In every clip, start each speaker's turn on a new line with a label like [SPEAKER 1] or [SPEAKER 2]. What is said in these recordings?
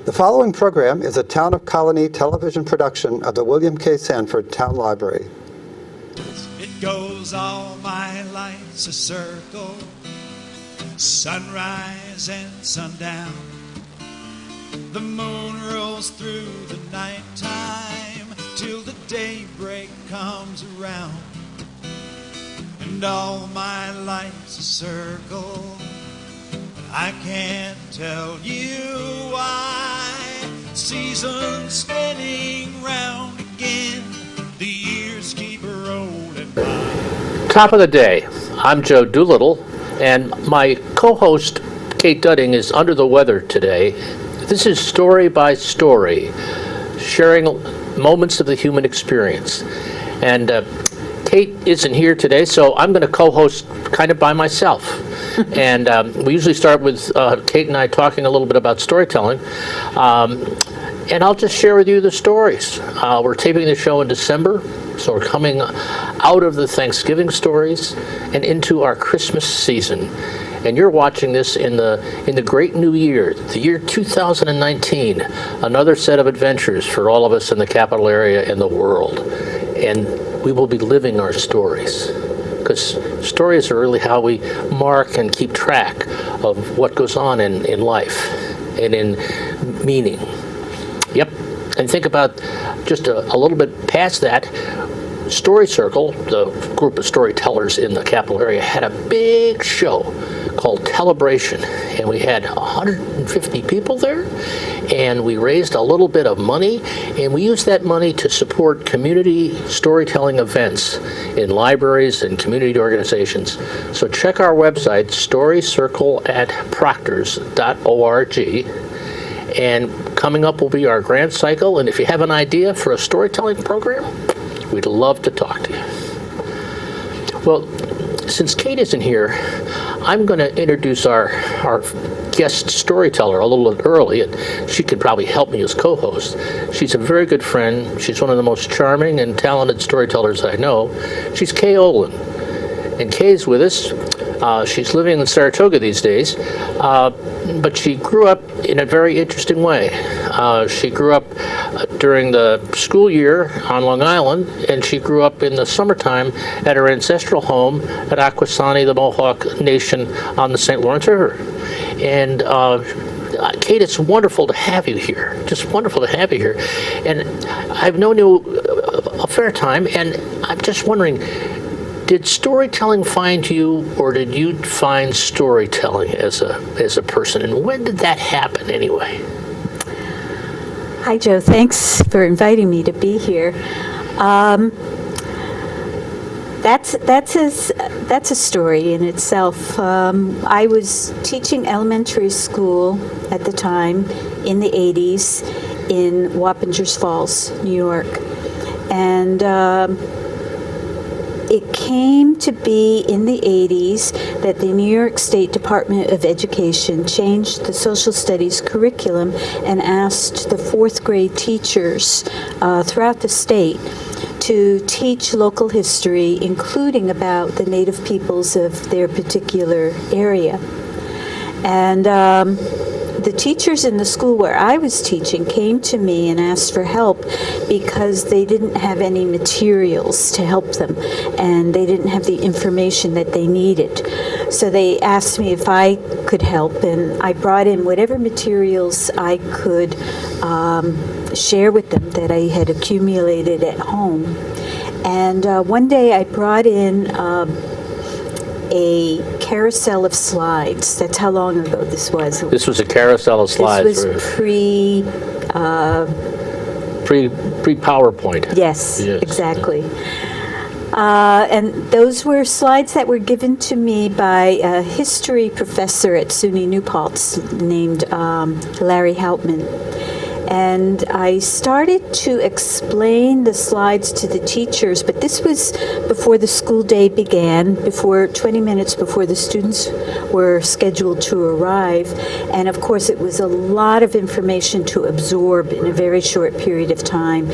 [SPEAKER 1] The following program is a Town of Colony television production of the William K. Sanford Town Library.
[SPEAKER 2] It goes all my life's a circle, sunrise and sundown. The moon rolls through the nighttime till the daybreak comes around. And all my life's a circle, I can't tell you why. Seasons spinning round again, the years keep rolling by.
[SPEAKER 3] Top of the day. I'm Joe Doolittle, and my co-host Kate Dudding is under the weather today. This is Story by Story, sharing moments of the human experience. And Kate isn't here today, so I'm going to co-host kind of by myself. And we usually start with Kate and I talking a little bit about storytelling. And I'll just share with you the stories. We're taping the show in December, so we're coming out of the Thanksgiving stories and into our Christmas season. And you're watching this in the great new year, the year 2019, another set of adventures for all of us in the capital area and the world. And we will be living our stories, because stories are really how we mark and keep track of what goes on in life and in meaning. Yep, and think about just a little bit past that. Story Circle, the group of storytellers in the capital area, had a big show called Telebration, and we had 150 people there, and we raised a little bit of money, and we used that money to support community storytelling events in libraries and community organizations. So check our website, storycircle@proctors.org, and coming up will be our grant cycle, and if you have an idea for a storytelling program, we'd love to talk to you. Well, since Kate isn't here, I'm going to introduce our guest storyteller a little bit early, and she could probably help me as co-host. She's a very good friend. She's one of the most charming and talented storytellers I know. She's Kay Olan, and Kay's with us. She's living in Saratoga these days, but she grew up in a very interesting way. She grew up during the school year on Long Island, and she grew up in the summertime at her ancestral home at Akwesasne, the Mohawk Nation on the St. Lawrence River. And Kate, it's wonderful to have you here. Just wonderful to have you here. And I've known you a fair time, and I'm just wondering, did storytelling find you, or did you find storytelling as a person? And when did that happen anyway?
[SPEAKER 4] Hi, Joe. Thanks for inviting me to be here. That's a story in itself. I was teaching elementary school at the time in the 80s in Wappingers Falls, New York. And it came to be in the 80s that the New York State Department of Education changed the social studies curriculum and asked the fourth grade teachers throughout the state to teach local history, including about the native peoples of their particular area. And the teachers in the school where I was teaching came to me and asked for help because they didn't have any materials to help them, and they didn't have the information that they needed. So they asked me if I could help, and I brought in whatever materials I could share with them that I had accumulated at home. And one day I brought in a carousel of slides. That's how long ago this was.
[SPEAKER 3] This was a carousel of slides.
[SPEAKER 4] This was
[SPEAKER 3] pre-PowerPoint.
[SPEAKER 4] Yes, exactly. And those were slides that were given to me by a history professor at SUNY New Paltz named Larry Hauptman. And I started to explain the slides to the teachers, but this was before the school day began, 20 minutes before the students were scheduled to arrive. And of course, it was a lot of information to absorb in a very short period of time.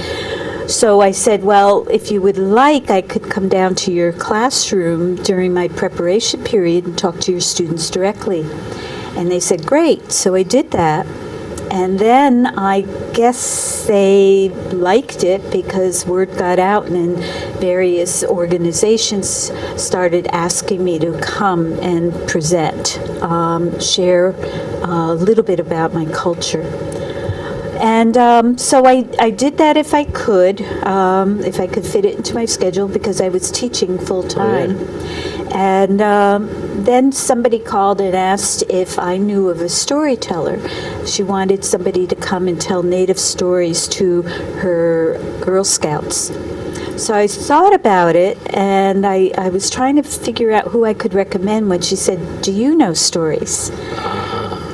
[SPEAKER 4] So I said, well, if you would like, I could come down to your classroom during my preparation period and talk to your students directly. And they said, great. So I did that. And then I guess they liked it because word got out and various organizations started asking me to come and present, share a little bit about my culture. And so I did that if I could fit it into my schedule because I was teaching full time. And then somebody called and asked if I knew of a storyteller. She wanted somebody to come and tell Native stories to her Girl Scouts. So I thought about it, and I was trying to figure out who I could recommend when she said, "Do you know stories?"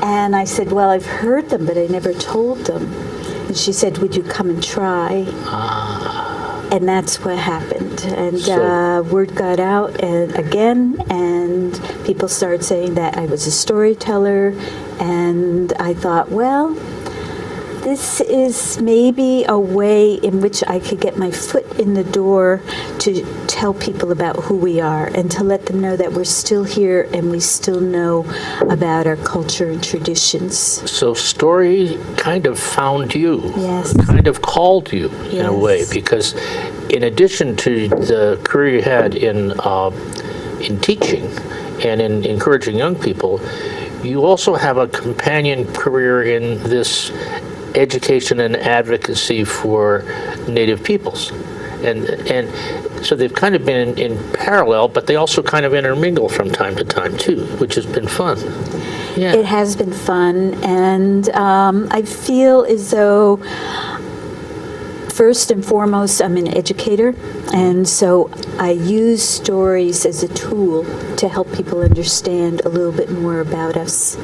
[SPEAKER 4] And I said, "Well, I've heard them, but I never told them." And she said, "Would you come and try?" And that's what happened. And word got out and people started saying that I was a storyteller. And I thought, well, this is maybe a way in which I could get my foot in the door to tell people about who we are and to let them know that we're still here and we still know about our culture and traditions.
[SPEAKER 3] So story kind of found you,
[SPEAKER 4] Yes.
[SPEAKER 3] kind of called you in a
[SPEAKER 4] Yes.
[SPEAKER 3] way, because in addition to the career you had in teaching and in encouraging young people, you also have a companion career in this education and advocacy for Native peoples. And so they've kind of been in parallel, but they also kind of intermingle from time to time, too, which has been fun. Yeah.
[SPEAKER 4] It has been fun, and I feel as though, first and foremost, I'm an educator, and so I use stories as a tool to help people understand a little bit more about us.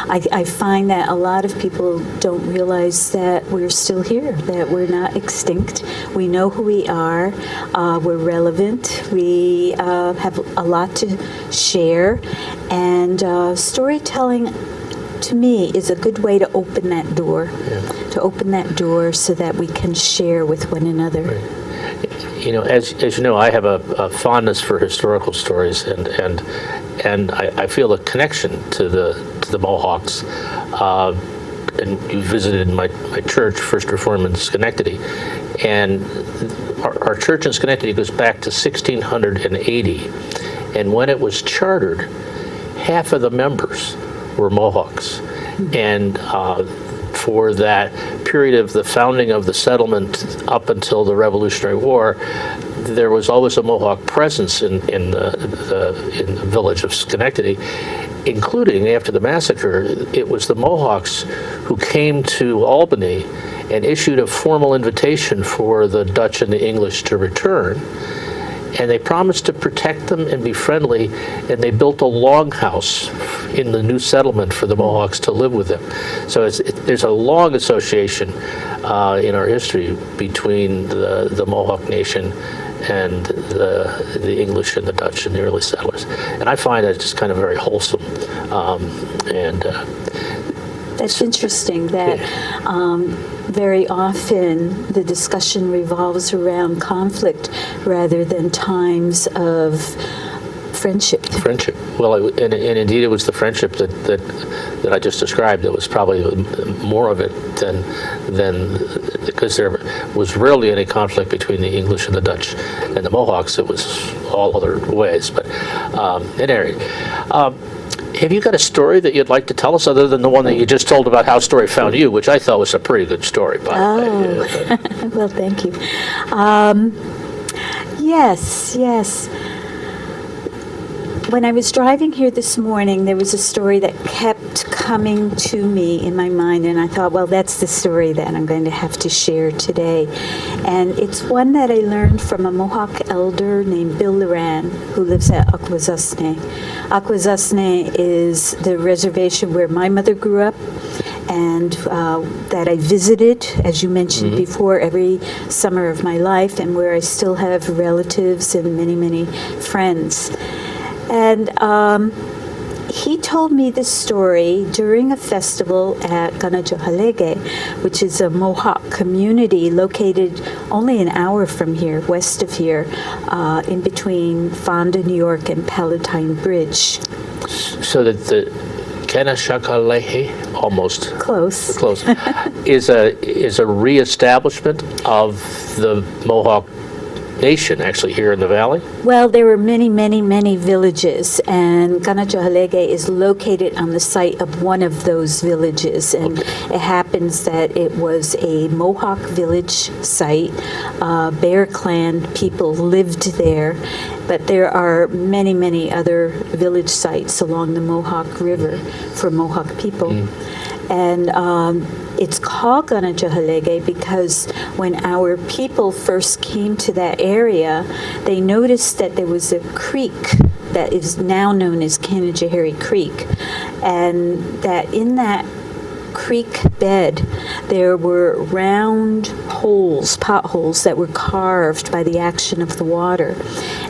[SPEAKER 4] I find that a lot of people don't realize that we're still here, that we're not extinct. We know who we are. We're relevant. We have a lot to share. And storytelling, to me, is a good way to open that door, so that we can share with one another.
[SPEAKER 3] Right. You know, as you know, I have a fondness for historical stories, and I feel a connection to the Mohawks. And you visited my church, First Reformed in Schenectady, and our church in Schenectady goes back to 1680. And when it was chartered, half of the members were Mohawks, and for that period of the founding of the settlement up until the Revolutionary War, there was always a Mohawk presence in the village of Schenectady, including after the massacre. It was the Mohawks who came to Albany and issued a formal invitation for the Dutch and the English to return. And they promised to protect them and be friendly, and they built a longhouse in the new settlement for the Mohawks to live with them. So there's a long association in our history between the Mohawk Nation and the English and the Dutch and the early settlers. And I find that just kind of very wholesome.
[SPEAKER 4] That's interesting that very often the discussion revolves around conflict rather than times of friendship.
[SPEAKER 3] Friendship. Well, and indeed it was the friendship that I just described that was probably more of it than because there was rarely any conflict between the English and the Dutch and the Mohawks. It was all other ways. But in any rate, have you got a story that you'd like to tell us other than the one that you just told about how story found you, which I thought was a pretty good story, by the way?
[SPEAKER 4] Well, thank you. Yes. When I was driving here this morning, there was a story that kept coming to me in my mind, and I thought, well, that's the story that I'm going to have to share today. And it's one that I learned from a Mohawk elder named Bill Loran, who lives at Akwesasne. Akwesasne is the reservation where my mother grew up, and that I visited, as you mentioned before, every summer of my life, and where I still have relatives and many, many friends. And he told me this story during a festival at Ganajohalege, which is a Mohawk community located only an hour from here, west of here, in between Fonda, New York, and Palatine Bridge.
[SPEAKER 3] So that Kanashakalehe, almost
[SPEAKER 4] Close.
[SPEAKER 3] close, is a reestablishment of the Mohawk Nation, actually, here in the valley?
[SPEAKER 4] Well, there were many, many, many villages, and Kanajohalege is located on the site of one of those villages. And it happens that it was a Mohawk village site. Bear Clan people lived there, but there are many, many other village sites along the Mohawk River for Mohawk people. And it's called Kanajohalege because when our people first came to that area, they noticed that there was a creek that is now known as Kanajahari Creek, and that in that creek bed there were round holes, potholes that were carved by the action of the water.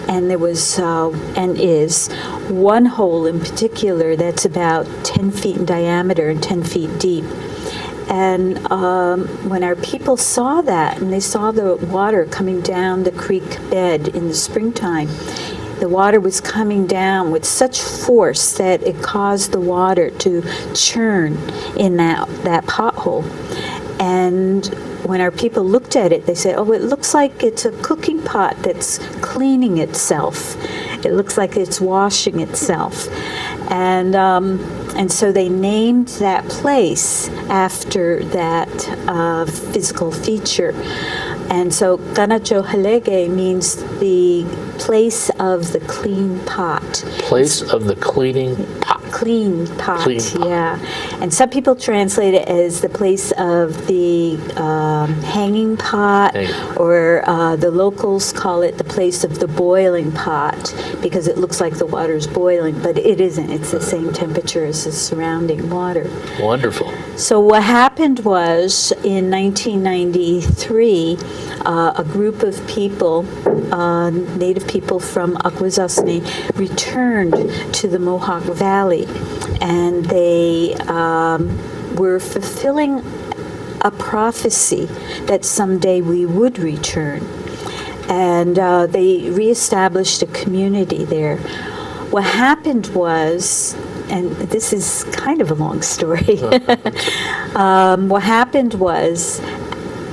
[SPEAKER 4] And there was, and is, one hole in particular that's about 10 feet in diameter and 10 feet deep. And when our people saw that, and they saw the water coming down the creek bed in the springtime, the water was coming down with such force that it caused the water to churn in that pothole. And when our people looked at it, they said, oh, it looks like it's a cooking pot that's cleaning itself. It looks like it's washing itself. And so they named that place after that physical feature. And so Kanajohalege means the place of the clean pot.
[SPEAKER 3] Place of the cleaning pot.
[SPEAKER 4] Clean pot,
[SPEAKER 3] Clean pot.
[SPEAKER 4] yeah. And some people translate it as the place of the hanging pot, or the locals call it the place of the boiling pot because it looks like the water's boiling, but it isn't. It's the same temperature as the surrounding water.
[SPEAKER 3] Wonderful.
[SPEAKER 4] So what happened was, in 1993, a group of people, native people from Akwesasne, returned to the Mohawk Valley, and they were fulfilling a prophecy that someday we would return. And they reestablished a community there. What happened was, and this is kind of a long story, what happened was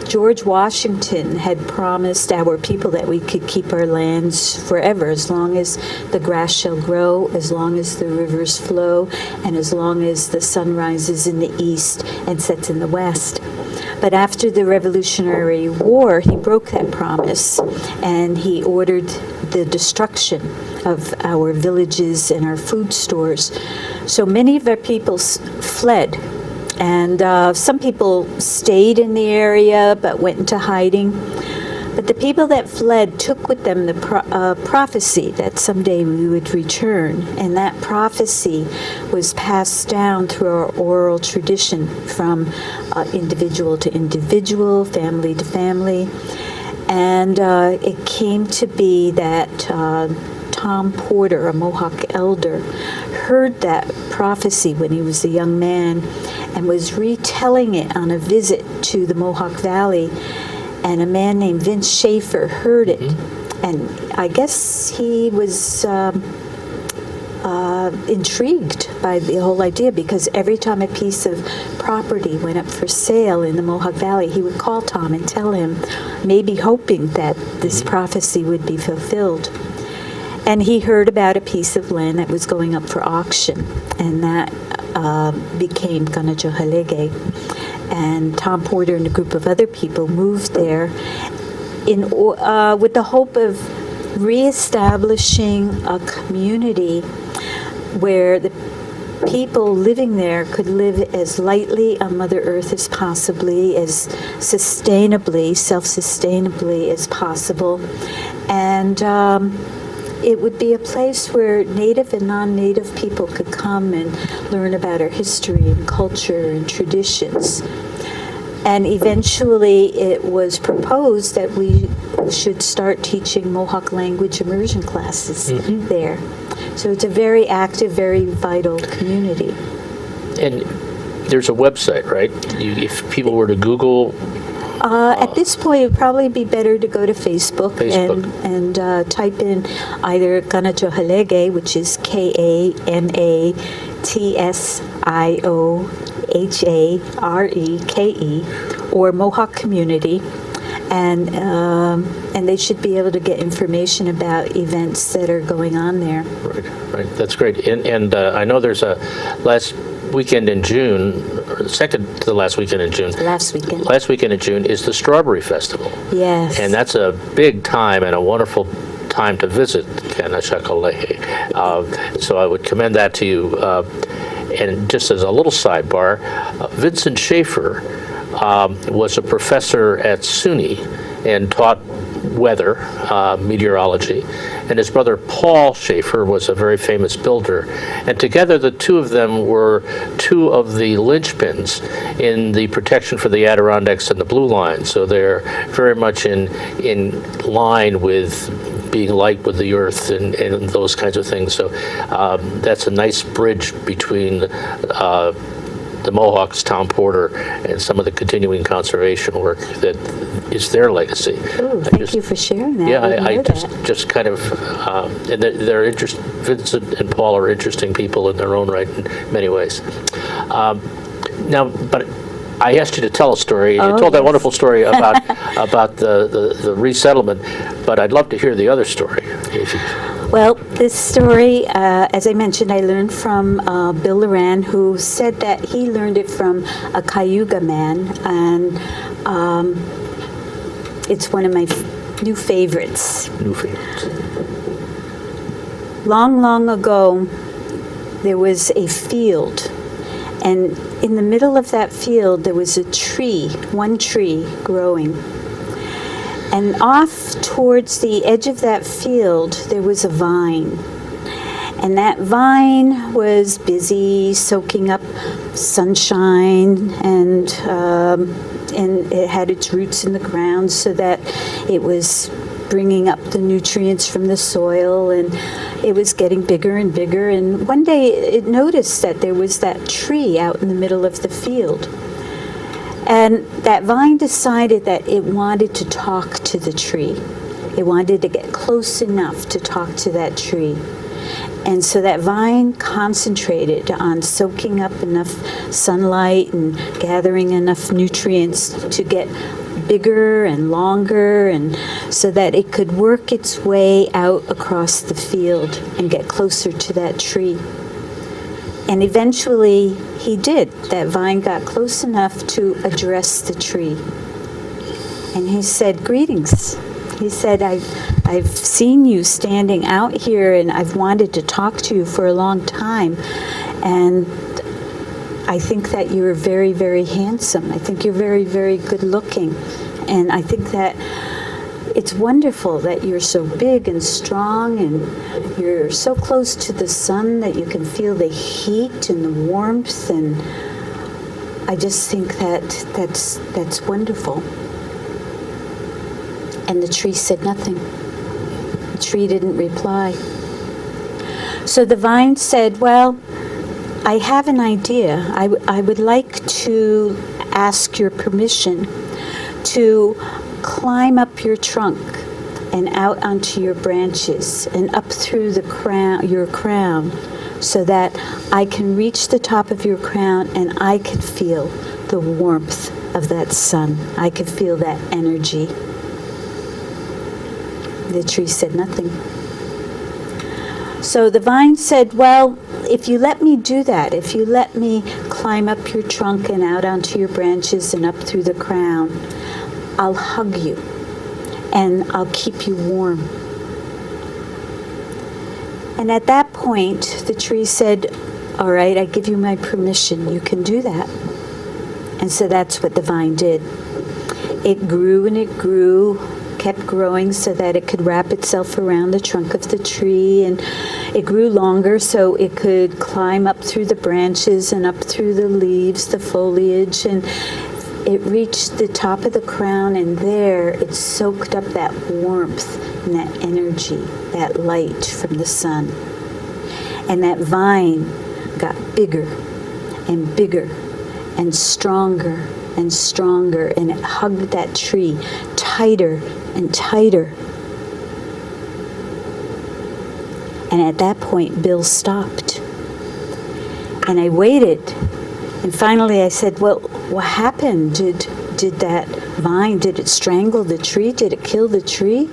[SPEAKER 4] George Washington had promised our people that we could keep our lands forever, as long as the grass shall grow, as long as the rivers flow, and as long as the sun rises in the east and sets in the west. But after the Revolutionary War, he broke that promise, and he ordered the destruction of our villages and our food stores. So many of our people fled. And some people stayed in the area but went into hiding. But the people that fled took with them the prophecy that someday we would return. And that prophecy was passed down through our oral tradition from individual to individual, family to family. And it came to be that Tom Porter, a Mohawk elder, heard that prophecy when he was a young man and was retelling it on a visit to the Mohawk Valley. And a man named Vince Schaefer heard it. And I guess he was intrigued by the whole idea, because every time a piece of property went up for sale in the Mohawk Valley, he would call Tom and tell him, maybe hoping that this prophecy would be fulfilled. And he heard about a piece of land that was going up for auction, and that became Kanajohalege. And Tom Porter and a group of other people moved there with the hope of reestablishing a community where the people living there could live as lightly on Mother Earth as possibly, as sustainably, self-sustainably as possible. And it would be a place where native and non-native people could come and learn about our history and culture and traditions. And eventually it was proposed that we should start teaching Mohawk language immersion classes there. So it's a very active, very vital community.
[SPEAKER 3] And there's a website, right? If people were to Google...
[SPEAKER 4] At this point, it would probably be better to go to Facebook. and type in either Kanajohalege, which is Kanatshalege, MOHAREKE, or Mohawk Community. And they should be able to get information about events that are going on there.
[SPEAKER 3] Right. That's great. And I know there's a last weekend in June, or second to the last weekend in June.
[SPEAKER 4] Last weekend.
[SPEAKER 3] Last weekend in June is the Strawberry Festival.
[SPEAKER 4] Yes.
[SPEAKER 3] And that's a big time and a wonderful time to visit Kanashakalehe. So I would commend that to you. And just as a little sidebar, Vincent Schaefer was a professor at SUNY and taught weather, meteorology, and his brother Paul Schaefer was a very famous builder, and together the two of them were two of the linchpins in the protection for the Adirondacks and the Blue Line, so they're very much in line with being light with the earth and those kinds of things, so that's a nice bridge between the Mohawks, Tom Porter, and some of the continuing conservation work that is their legacy.
[SPEAKER 4] Ooh, thank you for sharing that.
[SPEAKER 3] Yeah, I
[SPEAKER 4] know
[SPEAKER 3] just kind of, and they're Vincent and Paul are interesting people in their own right in many ways. Now, but I asked you to tell a story. You told that wonderful story about the resettlement, but I'd love to hear the other story.
[SPEAKER 4] Well, this story, as I mentioned, I learned from Bill Loran, who said that he learned it from a Cayuga man, and it's one of my new favorites. Long, long ago, there was a field, and in the middle of that field, there was a tree, one tree growing. And off towards the edge of that field, there was a vine. And that vine was busy soaking up sunshine, and it had its roots in the ground so that it was bringing up the nutrients from the soil, and it was getting bigger and bigger. And one day it noticed that there was that tree out in the middle of the field. And that vine decided that it wanted to talk to the tree. It wanted to get close enough to talk to that tree. And so that vine concentrated on soaking up enough sunlight and gathering enough nutrients to get bigger and longer, and so that it could work its way out across the field and get closer to that tree. And eventually he did. That vine got close enough to address the tree. And he said, "Greetings." He said, I've seen you standing out here, and I've wanted to talk to you for a long time. And I think that you're very, very handsome. I think you're very, very good looking. And I think that it's wonderful that you're so big and strong, and you're so close to the sun that you can feel the heat and the warmth, and I just think that's wonderful. And the tree said nothing. The tree didn't reply. So the vine said, "Well, I have an idea. I would like to ask your permission to climb up your trunk and out onto your branches and up through the your crown, so that I can reach the top of your crown and I can feel the warmth of that sun. I can feel that energy." The tree said nothing. So the vine said, "Well, if you let me do that, if you let me climb up your trunk and out onto your branches and up through the crown, I'll hug you and I'll keep you warm." And at that point, the tree said, "All right, I give you my permission. You can do that." And so that's what the vine did. It grew and it grew, kept growing so that it could wrap itself around the trunk of the tree, and it grew longer so it could climb up through the branches and up through the leaves, the foliage, and it reached the top of the crown, and there it soaked up that warmth and that energy, that light from the sun. And that vine got bigger and bigger and stronger and stronger, and it hugged that tree tighter and tighter. And at that point, Bill stopped. And I waited. And finally I said, well, what happened? Did that vine, did it strangle the tree? Did it kill the tree?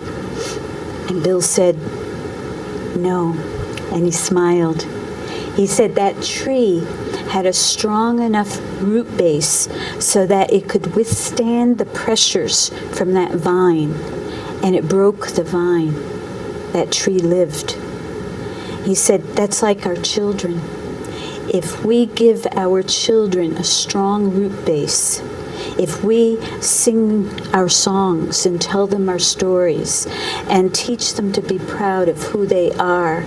[SPEAKER 4] And Bill said, no. And he smiled. He said that tree had a strong enough root base so that it could withstand the pressures from that vine. And it broke the vine. That tree lived. He said, that's like our children. If we give our children a strong root base, if we sing our songs and tell them our stories and teach them to be proud of who they are,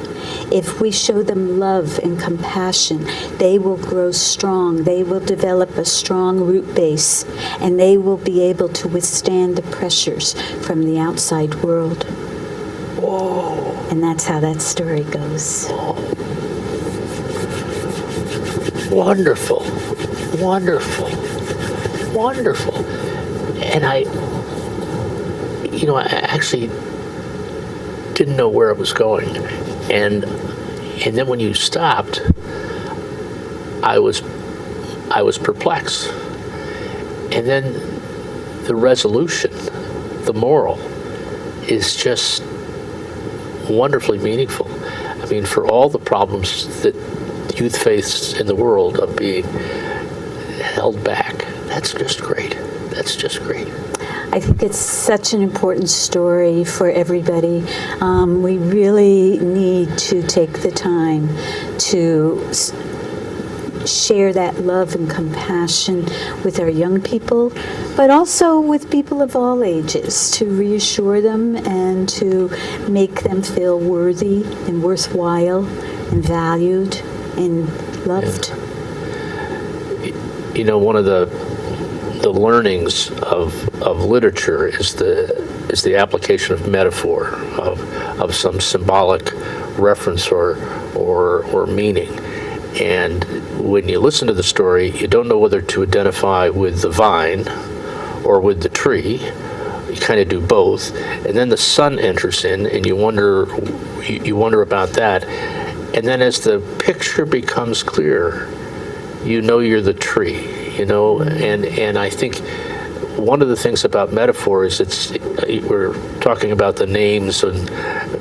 [SPEAKER 4] if we show them love and compassion, they will grow strong. They will develop a strong root base, and they will be able to withstand the pressures from the outside world.
[SPEAKER 3] Whoa.
[SPEAKER 4] And that's how that story goes.
[SPEAKER 3] Wonderful, wonderful, wonderful. And I actually didn't know where it was going. And then when you stopped, I was perplexed. And then the resolution, the moral, is just wonderfully meaningful. I mean, for all the problems that youth face in the world of being held back, that's just great. That's just great.
[SPEAKER 4] I think it's such an important story for everybody. We really need to take the time to share that love and compassion with our young people, but also with people of all ages, to reassure them and to make them feel worthy and worthwhile and valued and loved.
[SPEAKER 3] You know, one of the learnings of literature is the application of metaphor, of some symbolic reference or meaning. And when you listen to the story, you don't know whether to identify with the vine or with the tree. You kind of do both. And then the sun enters in, and you wonder about that. And then as the picture becomes clear, you know you're the tree, you know. And I think one of the things about metaphor is we're talking about the names and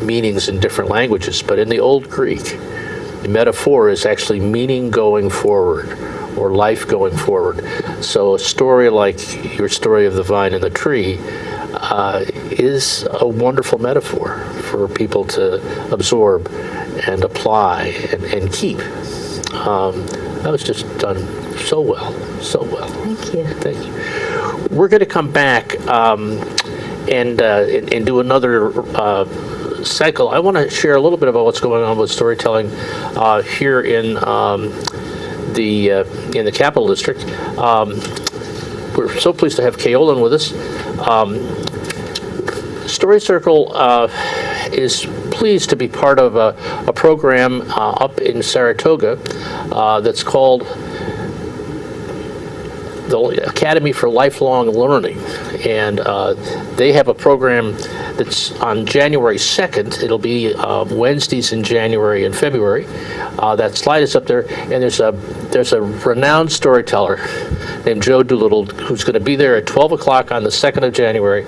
[SPEAKER 3] meanings in different languages, but in the Old Greek, the metaphor is actually meaning going forward or life going forward. So a story like your story of the vine and the tree is a wonderful metaphor for people to absorb and apply and keep. That was just done so well, so well.
[SPEAKER 4] Thank you.
[SPEAKER 3] Thank you. We're going to come back and do another cycle. I want to share a little bit about what's going on with storytelling here in the Capital District. We're so pleased to have Kay Olan with us. Story Circle is pleased to be part of a program up in Saratoga that's called the Academy for Lifelong Learning, and they have a program that's on January 2nd. It'll be Wednesdays in January and February. That slide is up there, and there's a renowned storyteller named Joe Doolittle who's going to be there at 12 o'clock on the 2nd of January,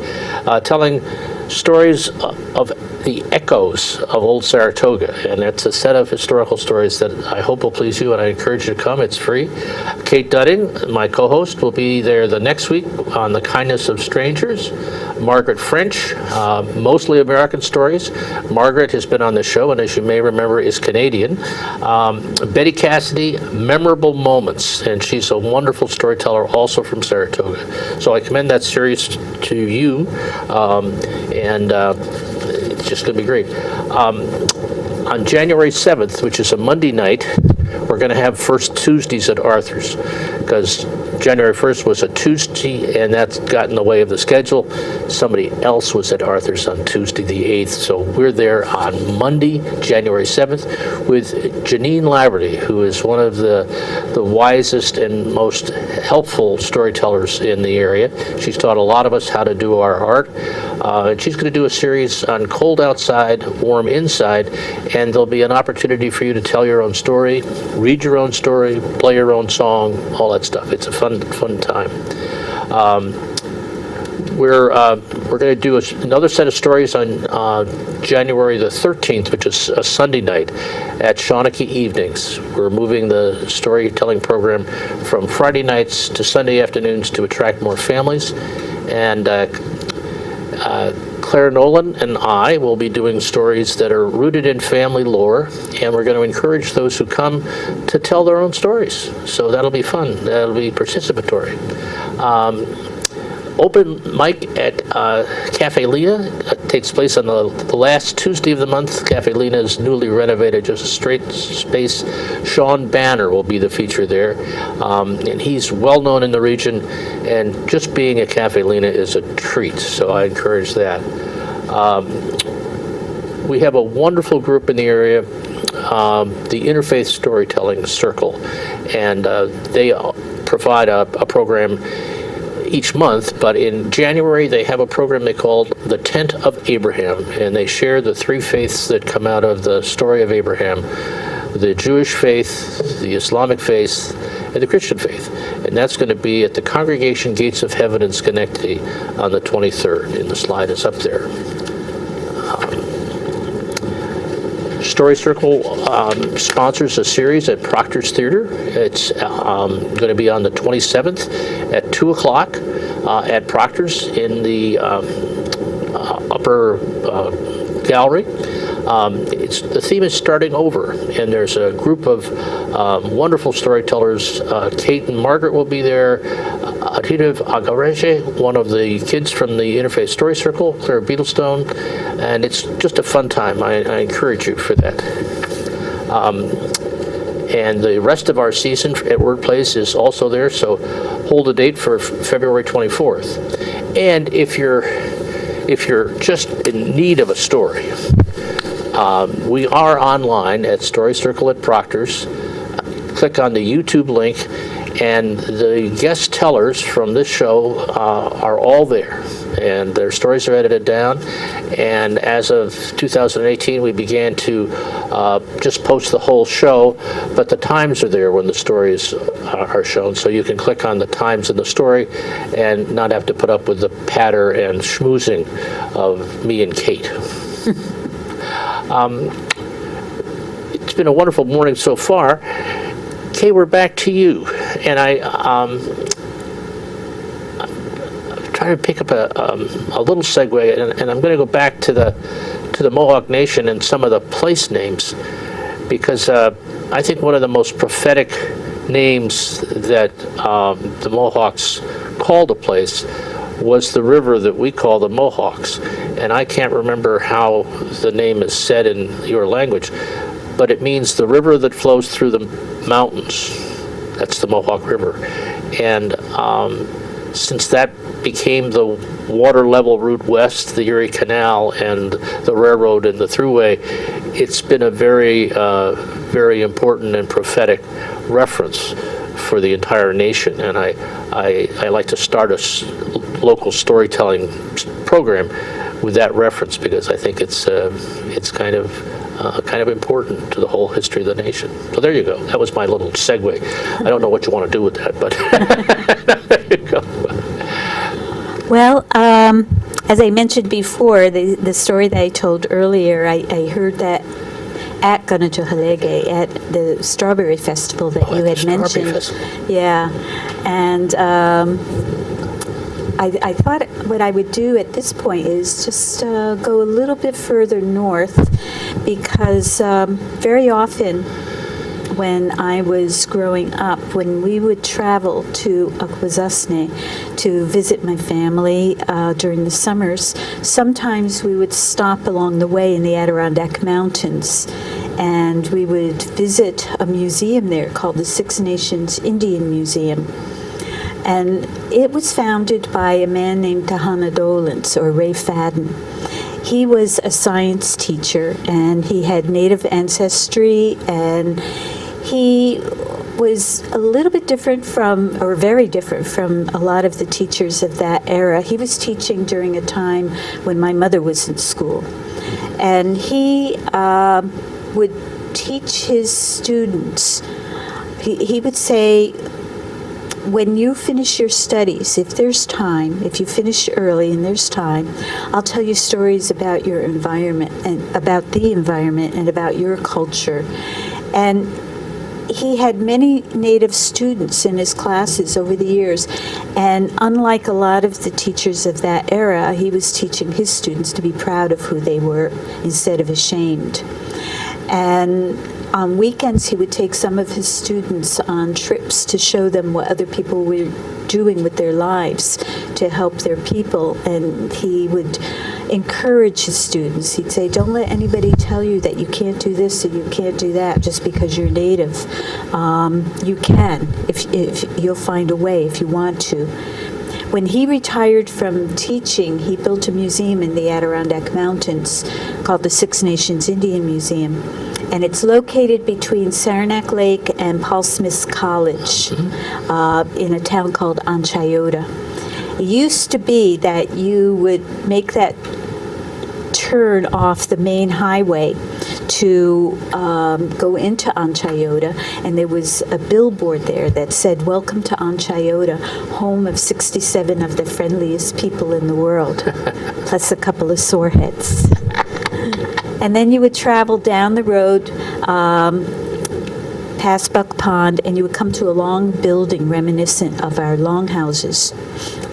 [SPEAKER 3] telling stories of the echoes of old Saratoga, and it's a set of historical stories that I hope will please you, and I encourage you to come. It's free. Kate Dudding, my co-host, will be there the next week on The Kindness of Strangers. Margaret French, mostly American stories. Margaret has been on the show, and as you may remember, is Canadian. Betty Cassidy, Memorable Moments, and she's a wonderful storyteller also from Saratoga. So I commend that series to you, and it's just going to be great. On January 7th, which is a Monday night, we're going to have First Tuesdays at Arthur's, because January 1st was a Tuesday, and that's got in the way of the schedule. Somebody else was at Arthur's on Tuesday the 8th, so we're there on Monday, January 7th, with Janine Laverty, who is one of the wisest and most helpful storytellers in the area. She's taught a lot of us how to do our art, and she's going to do a series on cold outside, warm inside, and there'll be an opportunity for you to tell your own story, read your own story, play your own song, all that stuff. It's a fun time. We're going to do another set of stories on January the 13th, which is a Sunday night at Shawnee Evenings. We're moving the storytelling program from Friday nights to Sunday afternoons to attract more families. And Kay Olan and I will be doing stories that are rooted in family lore, and we're going to encourage those who come to tell their own stories. So that'll be fun. That'll be participatory. Open mic at Cafe Lena takes place on the last Tuesday of the month. Cafe Lena is newly renovated, just a straight space. Sean Banner will be the feature there, and he's well known in the region, and just being at Cafe Lena is a treat, so I encourage that. We have a wonderful group in the area, the Interfaith Storytelling Circle, and they provide a program each month, but in January they have a program they call the Tent of Abraham, and they share the three faiths that come out of the story of Abraham: the Jewish faith, the Islamic faith, and the Christian faith. And that's going to be at the Congregation Gates of Heaven in Schenectady on the 23rd, and the slide is up there. Story Circle sponsors a series at Proctor's Theater. It's going to be on the 27th at 2 o'clock at Proctor's in the upper gallery. The theme is starting over, and there's a group of wonderful storytellers. Kate and Margaret will be there. Atidav Agareje, one of the kids from the Interfaith Story Circle, Claire Beetlestone, and it's just a fun time. I encourage you for that. And the rest of our season at Wordplace is also there, so hold a date for February 24th. And if you're just in need of a story, we are online at Story Circle at Proctor's. Click on the YouTube link, and the guest tellers from this show are all there, and their stories are edited down. And as of 2018, we began to just post the whole show, but the times are there when the stories are shown, so you can click on the times in the story and not have to put up with the patter and schmoozing of me and Kate. It's been a wonderful morning so far. Kay, we're back to you, and I'm trying to pick up a little segue, and I'm going to go back to the Mohawk Nation and some of the place names, because I think one of the most prophetic names that the Mohawks called a place was the river that we call the Mohawks, and I can't remember how the name is said in your language, but it means the river that flows through the mountains. That's the Mohawk River. And since that became the water level route west, the Erie Canal and the railroad and the thruway, it's been a very, very important and prophetic reference for the entire nation. And I like to start a local storytelling program with that reference, because I think it's kind of important to the whole history of the nation. So there you go. That was my little segue. I don't know what you want to do with that, but there you go.
[SPEAKER 4] Well, as I mentioned before, the story that I told earlier, I heard that at Ganatuhalege, at the Strawberry Festival that you had mentioned. Yeah, and I thought what I would do at this point is just go a little bit further north, because very often when I was growing up, when we would travel to Akwesasne to visit my family during the summers, sometimes we would stop along the way in the Adirondack Mountains, and we would visit a museum there called the Six Nations Indian Museum. And it was founded by a man named Kahana Dolans, or Ray Fadden. He was a science teacher, and he had Native ancestry, and he was a little bit different from, or very different from, a lot of the teachers of that era. He was teaching during a time when my mother was in school. And he would teach his students. He would say, when you finish your studies, if there's time, if you finish early and there's time, I'll tell you stories about your environment and about the environment and about your culture. And he had many Native students in his classes over the years, and unlike a lot of the teachers of that era, he was teaching his students to be proud of who they were instead of ashamed. And on weekends, he would take some of his students on trips to show them what other people were doing with their lives to help their people. And he would encourage his students. He'd say, don't let anybody tell you that you can't do this or you can't do that just because you're Native. You can, if you'll find a way if you want to. When he retired from teaching, he built a museum in the Adirondack Mountains called the Six Nations Indian Museum. And it's located between Saranac Lake and Paul Smith's College in a town called Anchayota. It used to be that you would make that turn off the main highway to go into Anchayota, and there was a billboard there that said, "Welcome to Anchayota, home of 67 of the friendliest people in the world," plus a couple of sore heads. And then you would travel down the road past Buck Pond, and you would come to a long building reminiscent of our longhouses.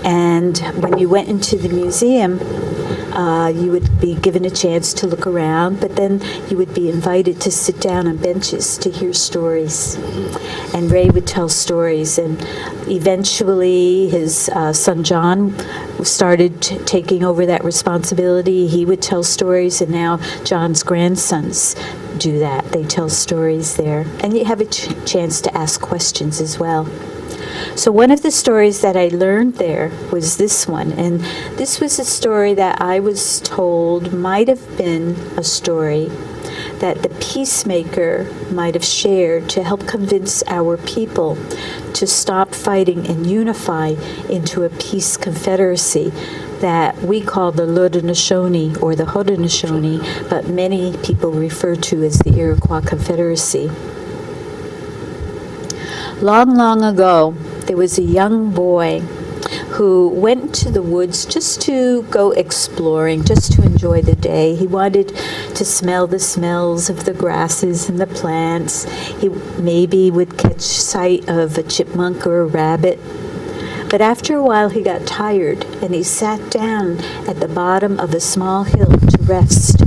[SPEAKER 4] And when you went into the museum, you would be given a chance to look around, but then you would be invited to sit down on benches to hear stories. And Ray would tell stories, and eventually his son John started taking over that responsibility. He would tell stories, and now John's grandsons do that. They tell stories there. And you have a chance to ask questions as well. So one of the stories that I learned there was this one, and this was a story that I was told might have been a story that the peacemaker might have shared to help convince our people to stop fighting and unify into a peace confederacy that we call the Haudenosaunee or the Haudenosaunee, but many people refer to as the Iroquois Confederacy. Long, long ago, there was a young boy who went to the woods just to go exploring, just to enjoy the day. He wanted to smell the smells of the grasses and the plants. He maybe would catch sight of a chipmunk or a rabbit. But after a while, he got tired, and he sat down at the bottom of a small hill to rest.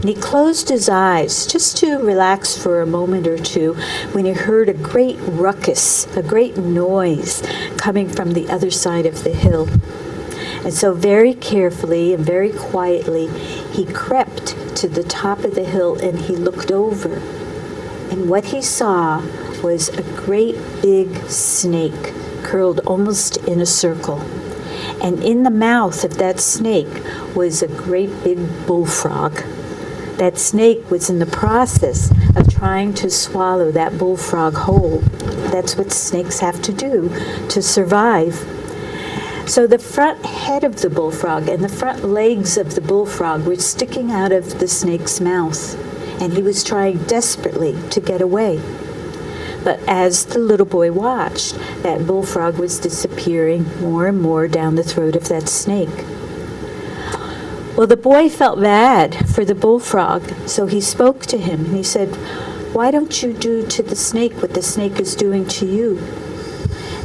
[SPEAKER 4] And he closed his eyes just to relax for a moment or two when he heard a great ruckus, a great noise coming from the other side of the hill. And so very carefully and very quietly, he crept to the top of the hill and he looked over. And what he saw was a great big snake curled almost in a circle. And in the mouth of that snake was a great big bullfrog. That snake was in the process of trying to swallow that bullfrog whole. That's what snakes have to do to survive. So the front head of the bullfrog and the front legs of the bullfrog were sticking out of the snake's mouth, and he was trying desperately to get away. But as the little boy watched, that bullfrog was disappearing more and more down the throat of that snake. Well, the boy felt bad for the bullfrog, so he spoke to him, and he said, "Why don't you do to the snake what the snake is doing to you?"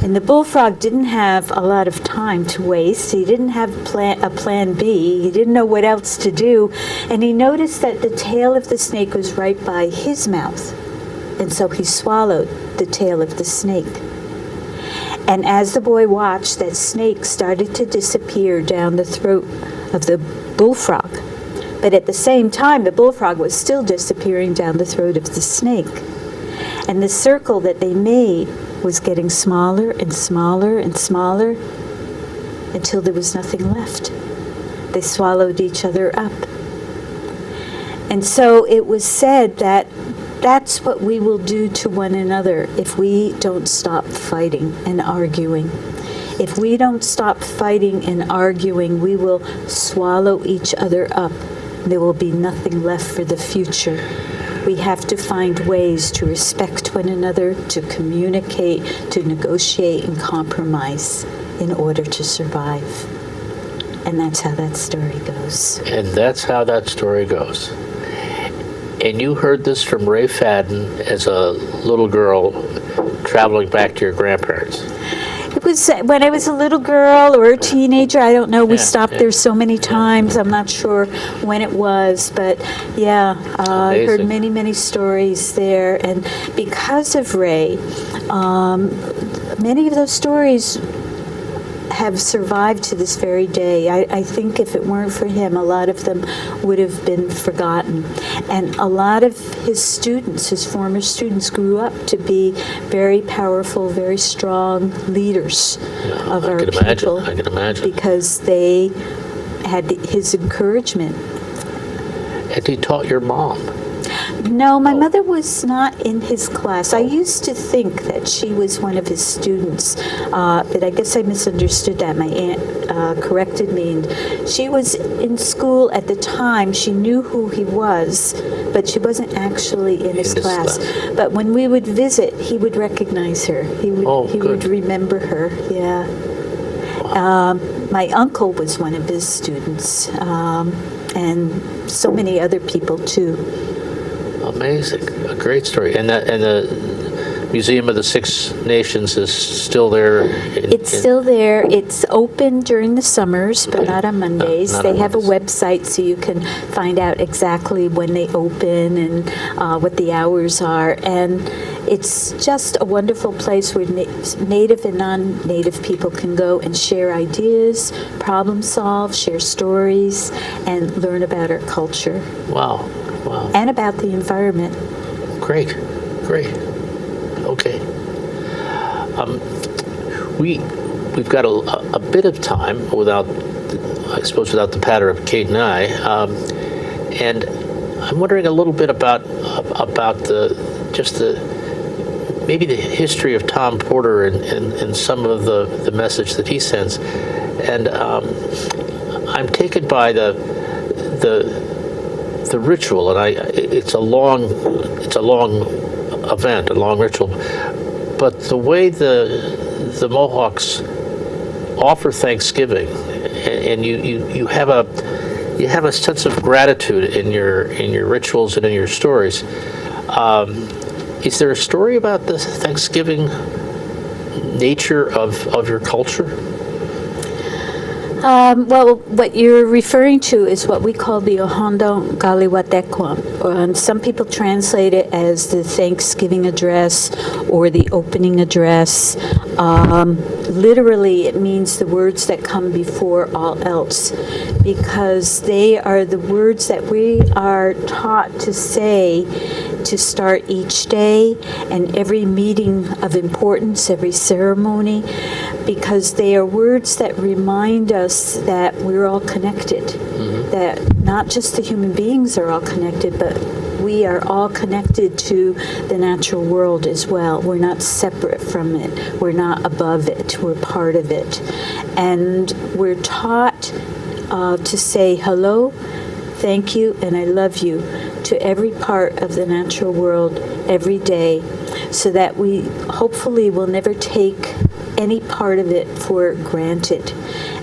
[SPEAKER 4] And the bullfrog didn't have a lot of time to waste. He didn't have a plan B. He didn't know what else to do. And he noticed that the tail of the snake was right by his mouth. And so he swallowed the tail of the snake. And as the boy watched, that snake started to disappear down the throat of the bullfrog. But at the same time, the bullfrog was still disappearing down the throat of the snake. And the circle that they made was getting smaller and smaller and smaller until there was nothing left. They swallowed each other up. And so it was said that that's what we will do to one another if we don't stop fighting and arguing. If we don't stop fighting and arguing, we will swallow each other up. There will be nothing left for the future. We have to find ways to respect one another, to communicate, to negotiate and compromise in order to survive. And that's how that story goes.
[SPEAKER 3] And that's how that story goes. And you heard this from Ray Fadden as a little girl traveling back to your grandparents.
[SPEAKER 4] It was when I was a little girl or a teenager. I don't know. We
[SPEAKER 3] Yeah,
[SPEAKER 4] stopped
[SPEAKER 3] yeah.
[SPEAKER 4] there so many times. I'm not sure when it was, but yeah, I heard
[SPEAKER 3] Amazing.
[SPEAKER 4] many, many stories there. And because of Ray, many of those stories have survived to this very day. I think if it weren't for him, a lot of them would have been forgotten. And a lot of his students, his former students, grew up to be very powerful, very strong leaders of
[SPEAKER 3] I
[SPEAKER 4] our
[SPEAKER 3] can imagine.
[SPEAKER 4] people.
[SPEAKER 3] I can imagine.
[SPEAKER 4] Because they had his encouragement.
[SPEAKER 3] And he taught your mom.
[SPEAKER 4] No, my mother was not in his class. I used to think that she was one of his students, but I guess I misunderstood that. My aunt corrected me, and she was in school at the time. She knew who he was, but she wasn't actually in his class. But when we would visit, he would recognize her. He would
[SPEAKER 3] good.
[SPEAKER 4] remember her, yeah. My uncle was one of his students, and so many other people, too.
[SPEAKER 3] Amazing. A great story. And the Museum of the Six Nations is still there?
[SPEAKER 4] It's still there. It's open during the summers, but not on Mondays.
[SPEAKER 3] not
[SPEAKER 4] They
[SPEAKER 3] on
[SPEAKER 4] have a
[SPEAKER 3] Mondays.
[SPEAKER 4] website so you can find out exactly when they open and what the hours are. And it's just a wonderful place where Native and non-Native people can go and share ideas, problem solve, share stories, and learn about our culture
[SPEAKER 3] Wow. Wow.
[SPEAKER 4] and about the environment.
[SPEAKER 3] Great. Okay. We've got a bit of time without the patter of Kate and I, and I'm wondering a little bit about maybe the history of Tom Porter and some of the message that he sends, and I'm taken by the ritual, and it's a long event, a long ritual, but the way the Mohawks offer Thanksgiving, and you have a sense of gratitude in your rituals and in your stories. Is there a story about the Thanksgiving nature of your culture?
[SPEAKER 4] Well, what you're referring to is what we call the Ohondo Galiwatekwam. Some people translate it as the Thanksgiving address or the opening address. Literally, it means the words that come before all else, because they are the words that we are taught to say to start each day and every meeting of importance, every ceremony, because they are words that remind us that we're all connected, that not just the human beings are all connected, but we are all connected to the natural world as well. We're not separate from it. We're not above it. We're part of it. And we're taught to say hello, thank you, and I love you to every part of the natural world every day, so that we hopefully will never take any part of it for granted,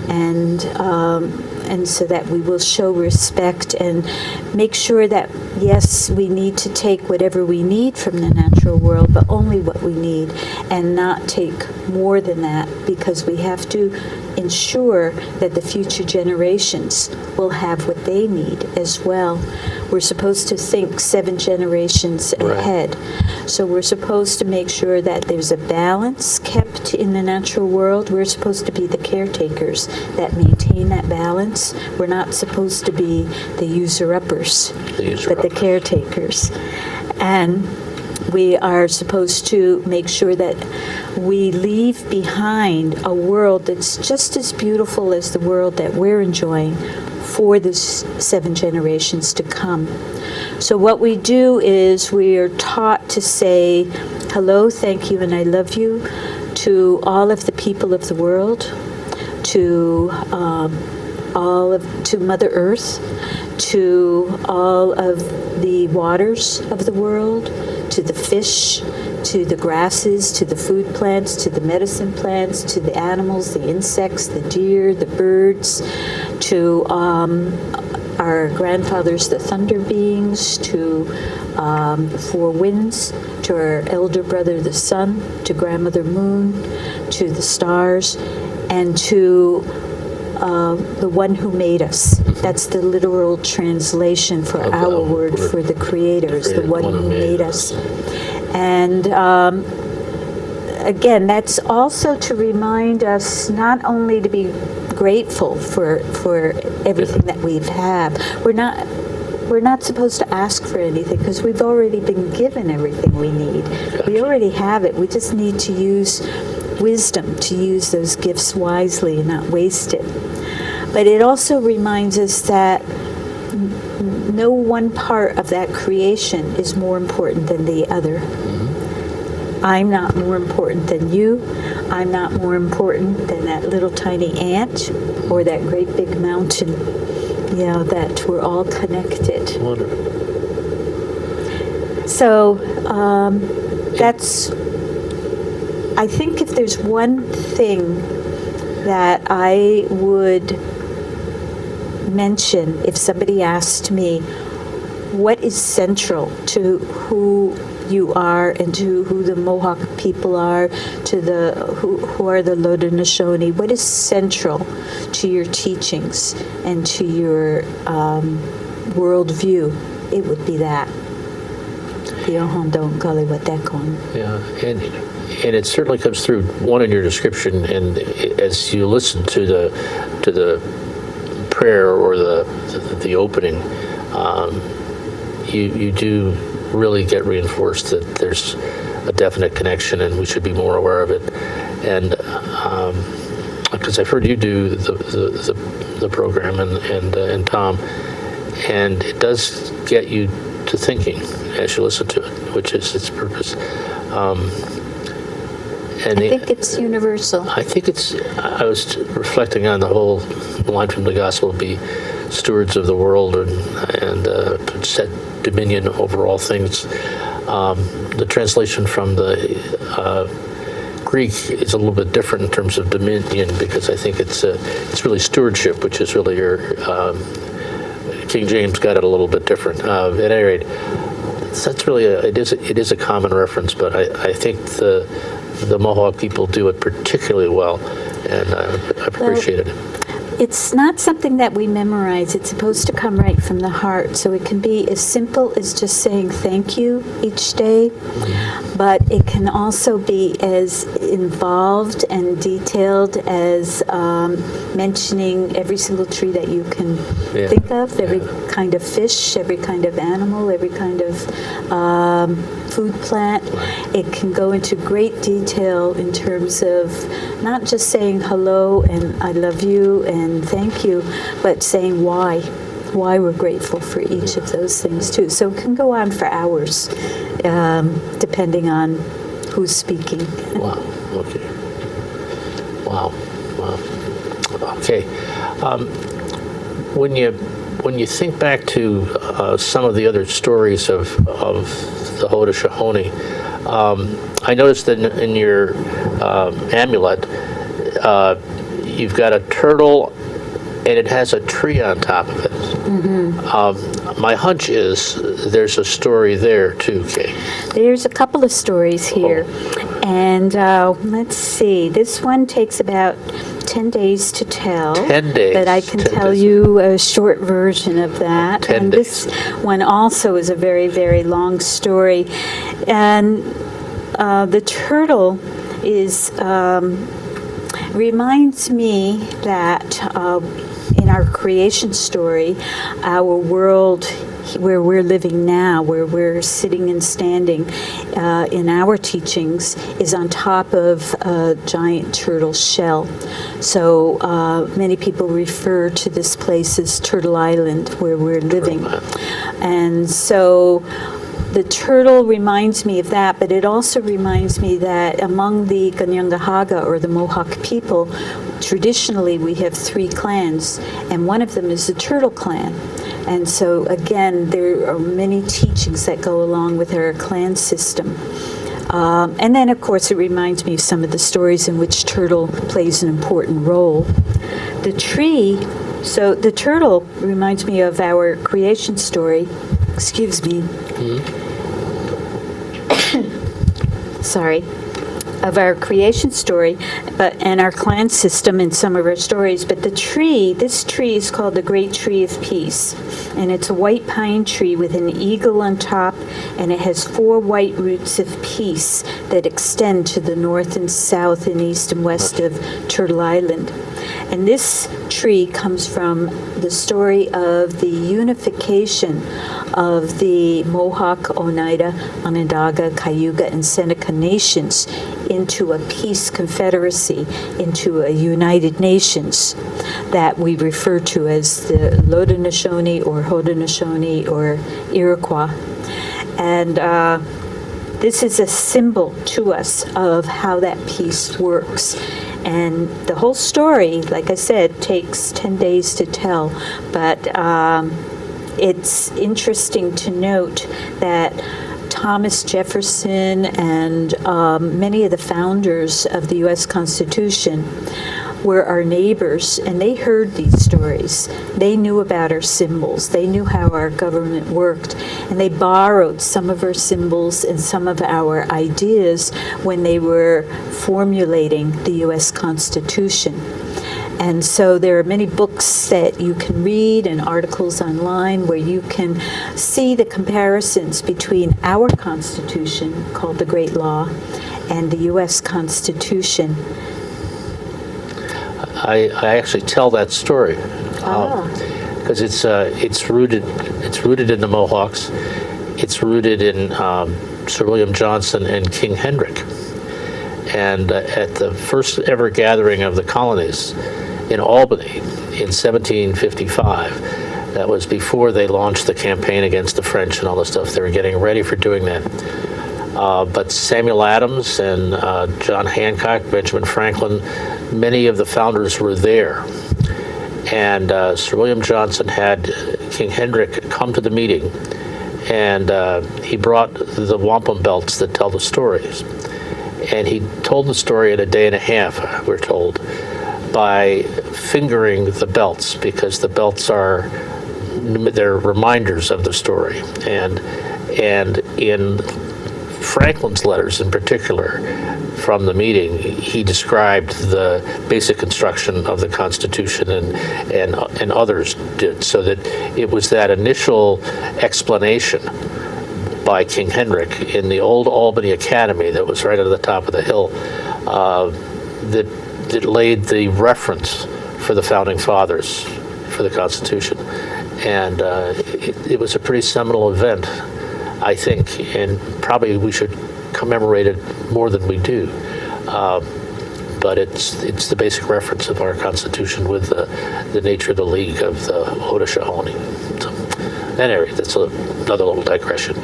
[SPEAKER 4] and so that we will show respect and make sure that, yes, we need to take whatever we need from the natural world, but only what we need, and not take more than that, because we have to ensure that the future generations will have what they need as well. We're supposed to think 7 generations ahead. So we're supposed to make sure that there's a balance kept in the natural world. We're supposed to be the caretakers that maintain that balance. We're not supposed to be the user-uppers, but the caretakers. And We are supposed to make sure that we leave behind a world that's just as beautiful as the world that we're enjoying for the 7 generations to come. So what we do is we are taught to say hello, thank you, and I love you to all of the people of the world, to to Mother Earth, to all of the waters of the world, to the fish, to the grasses, to the food plants, to the medicine plants, to the animals, the insects, the deer, the birds, to our grandfathers, the thunder beings, to the 4 winds, to our elder brother, the sun, to grandmother moon, to the stars, and to the one who made us. That's the literal translation for our word for the creators, the one who made us. And again, that's also to remind us not only to be grateful for everything that we've had. We're not supposed to ask for anything because we've already been given everything we need. We already have it. We just need to use wisdom to use those gifts wisely and not waste it. But it also reminds us that no one part of that creation is more important than the other. I'm not more important than you. I'm not more important than that little tiny ant or that great big mountain. You know, that we're all connected.
[SPEAKER 3] Wonderful.
[SPEAKER 4] So that's, I think if there's one thing that I would mention if somebody asked me what is central to who you are and to who the Mohawk people are, to the who are the Haudenosaunee, what is central to your teachings and to your worldview, it would be that.
[SPEAKER 3] Yeah, and it certainly comes through, one, in your description, and as you listen to the prayer or the opening, you do really get reinforced that there's a definite connection and we should be more aware of it. And because I've heard you do the program and Tom, and it does get you to thinking as you listen to it, which is its purpose.
[SPEAKER 4] I think it's universal.
[SPEAKER 3] I think I was reflecting on the whole line from the gospel, be stewards of the world and set dominion over all things. The translation from the Greek is a little bit different in terms of dominion, because I think it's really stewardship, which is really your King James got it a little bit different. At any rate, that's really it is a common reference, but I think the Mohawk people do it particularly well, and I appreciate it.
[SPEAKER 4] It's not something that we memorize. It's supposed to come right from the heart. So it can be as simple as just saying thank you each day, but it can also be as involved and detailed as mentioning every single tree that you can think of, every kind of fish, every kind of animal, every kind of food plant. It can go into great detail in terms of not just saying hello and I love you and thank you, but saying why we're grateful for each of those things too. So it can go on for hours, depending on who's speaking.
[SPEAKER 3] Wow. Okay. Wow. Okay. When you think back to some of the other stories of the Haudenosaunee, I noticed that in your amulet, you've got a turtle, and it has a tree on top of it. My hunch is there's a story there too, Kay.
[SPEAKER 4] There's a couple of stories here. And let's see. This one takes about 10 days to tell.
[SPEAKER 3] 10 days.
[SPEAKER 4] But I can tell you a short version of that.
[SPEAKER 3] 10 days.
[SPEAKER 4] This one also is a very, very long story. And the turtle reminds me that in our creation story, our world where we're living now, where we're sitting and standing in our teachings, is on top of a giant turtle shell. So many people refer to this place as Turtle Island, where we're living. And so the turtle reminds me of that, but it also reminds me that among the Kanyangahaga, or the Mohawk people, traditionally we have 3 clans, and one of them is the Turtle Clan. And so again, there are many teachings that go along with our clan system. And then, of course, it reminds me of some of the stories in which turtle plays an important role. The tree, so the turtle reminds me of our creation story. Excuse me. Sorry. Of our creation story, and our clan system in some of our stories. But this tree is called the Great Tree of Peace, and it's a white pine tree with an eagle on top, and it has 4 white roots of peace that extend to the north and south and east and west of Turtle Island. And this tree comes from the story of the unification of the Mohawk, Oneida, Onondaga, Cayuga, and Seneca nations into a peace confederacy, into a United Nations that we refer to as the Haudenosaunee or Haudenosaunee or Iroquois. And this is a symbol to us of how that peace works. And the whole story, like I said, takes 10 days to tell, but it's interesting to note that Thomas Jefferson and many of the founders of the U.S. Constitution were our neighbors, and they heard these stories. They knew about our symbols. They knew how our government worked, and they borrowed some of our symbols and some of our ideas when they were formulating the U.S. Constitution. And so there are many books that you can read and articles online where you can see the comparisons between our Constitution, called the Great Law, and the U.S. Constitution.
[SPEAKER 3] I actually tell that story because it's rooted in the Mohawks. It's rooted in Sir William Johnson and King Hendrick. And at the first ever gathering of the colonies in Albany in 1755, that was before they launched the campaign against the French and all the stuff. They were getting ready for doing that. But Samuel Adams and John Hancock, Benjamin Franklin, many of the founders were there. And Sir William Johnson had King Hendrick come to the meeting, and he brought the wampum belts that tell the stories. And he told the story in a day and a half, we're told, by fingering the belts, because the belts they're reminders of the story. And in Franklin's letters in particular from the meeting, he described the basic construction of the Constitution, and others did, so that it was that initial explanation by King Hendrick in the old Albany Academy that was right at the top of the hill that laid the reference for the Founding Fathers for the Constitution. And it was a pretty seminal event, I think, and probably we should commemorate it more than we do. But it's the basic reference of our Constitution with the nature of the League of the Haudenosaunee. So, that area, that's another little digression.